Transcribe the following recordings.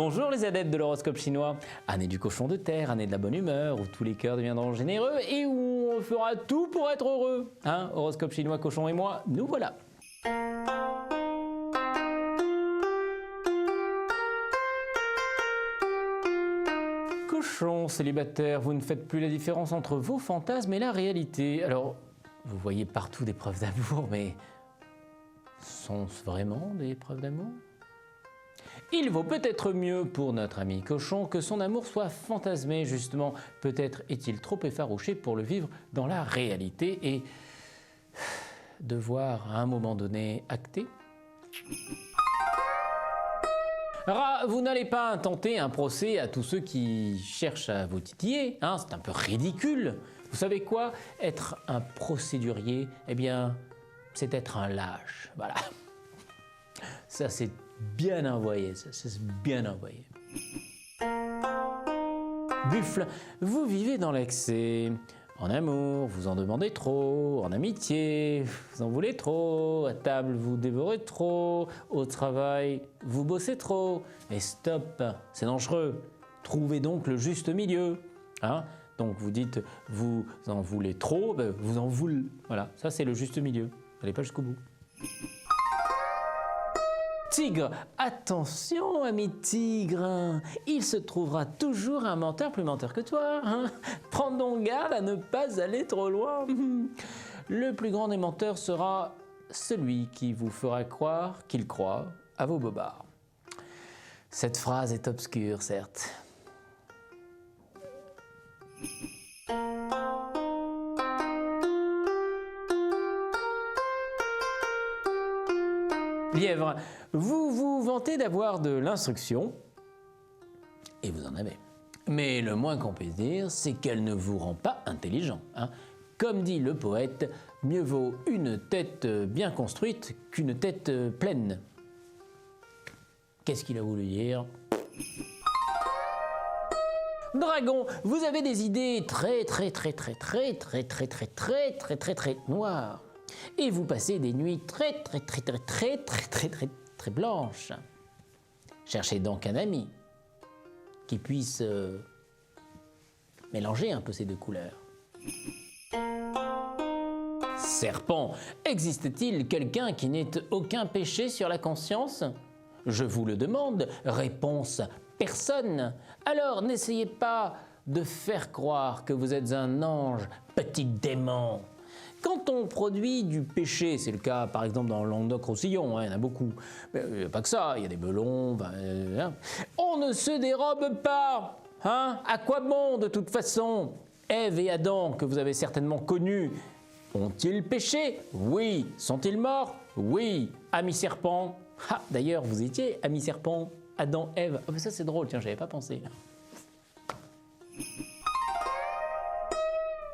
Bonjour les adeptes de l'horoscope chinois. Année du cochon de terre, année de la bonne humeur, où tous les cœurs deviendront généreux et où on fera tout pour être heureux. Hein, horoscope chinois, cochon et moi, nous voilà. Cochon célibataire, vous ne faites plus la différence entre vos fantasmes et la réalité. Alors, vous voyez partout des preuves d'amour, mais sont-ce vraiment des preuves d'amour ? Il vaut peut-être mieux pour notre ami cochon que son amour soit fantasmé, justement. Peut-être est-il trop effarouché pour le vivre dans la réalité et devoir à un moment donné acter. Rat, vous n'allez pas intenter un procès à tous ceux qui cherchent à vous titiller, hein, c'est un peu ridicule. Vous savez quoi? Être un procédurier, eh bien, c'est être un lâche, voilà. Ça, c'est bien envoyé, ça, c'est bien envoyé. Buffle, vous vivez dans l'excès. En amour, vous en demandez trop. En amitié, vous en voulez trop. À table, vous dévorez trop. Au travail, vous bossez trop. Et stop, c'est dangereux. Trouvez donc le juste milieu. Hein? Donc vous dites, vous en voulez trop, ben vous en voulez. Voilà, ça c'est le juste milieu. N'allez pas jusqu'au bout. Tigre, attention ami tigre, il se trouvera toujours un menteur plus menteur que toi. Hein, prends donc garde à ne pas aller trop loin. Le plus grand des menteurs sera celui qui vous fera croire qu'il croit à vos bobards. Cette phrase est obscure, certes. Lièvre, vous vous vantez d'avoir de l'instruction, et vous en avez. Mais le moins qu'on puisse dire, c'est qu'elle ne vous rend pas intelligent. Hein. Comme dit le poète, mieux vaut une tête bien construite qu'une tête pleine. Qu'est-ce qu'il a voulu dire? Dragon, vous avez des idées très noires. Et vous passez des nuits très blanches. Cherchez donc un ami qui puisse mélanger un peu ces deux couleurs. Serpent, existe-t-il quelqu'un qui n'ait aucun péché sur la conscience? Je vous le demande, réponse personne. Alors n'essayez pas de faire croire que vous êtes un ange, petit démon. Quand on produit du péché, c'est le cas par exemple dans le Languedoc-Roussillon, hein, il y en a beaucoup, mais pas que ça, il y a des melons, on ne se dérobe pas, hein, à quoi bon de toute façon? Ève et Adam, que vous avez certainement connus, ont-ils péché? Oui. Sont-ils morts? Oui. Amis serpents? Ah, d'ailleurs, vous étiez amis serpents, Adam, Ève. Oh, mais ça c'est drôle, tiens, j'avais pas pensé.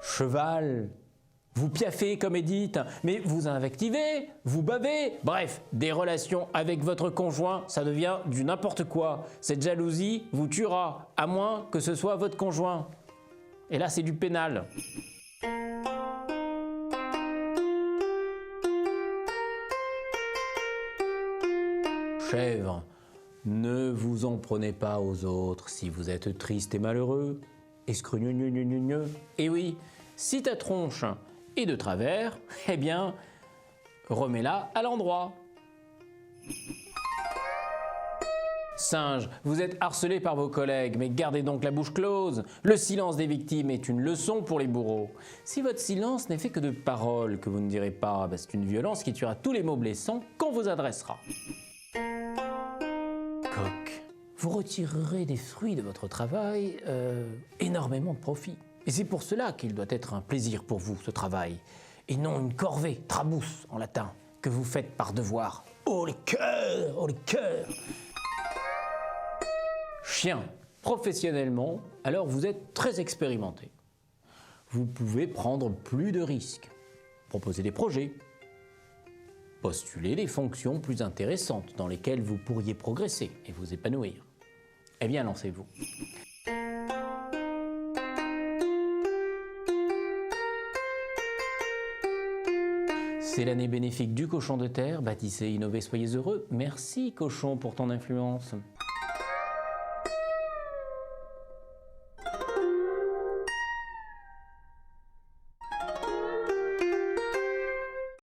Cheval, vous piaffez comme Edith, mais vous invectivez, vous bavez. Bref, des relations avec votre conjoint, ça devient du n'importe quoi. Cette jalousie vous tuera, à moins que ce soit votre conjoint. Et là, c'est du pénal. Chèvre, ne vous en prenez pas aux autres si vous êtes triste et malheureux. Escrugneux. Et oui, si ta tronche est de travers, eh bien, remets-la à l'endroit. Singe, vous êtes harcelé par vos collègues, mais gardez donc la bouche close. Le silence des victimes est une leçon pour les bourreaux. Si votre silence n'est fait que de paroles que vous ne direz pas, c'est une violence qui tuera tous les mots blessants qu'on vous adressera. Coq, vous retirerez des fruits de votre travail énormément de profit. Et c'est pour cela qu'il doit être un plaisir pour vous, ce travail, et non une corvée, trabousse en latin, que vous faites par devoir. Oh les cœurs, oh les cœurs! Chien, professionnellement, alors vous êtes très expérimenté. Vous pouvez prendre plus de risques, proposer des projets, postuler des fonctions plus intéressantes dans lesquelles vous pourriez progresser et vous épanouir. Eh bien, lancez-vous. C'est l'année bénéfique du cochon de terre. Bâtissez, innovez, soyez heureux. Merci cochon pour ton influence.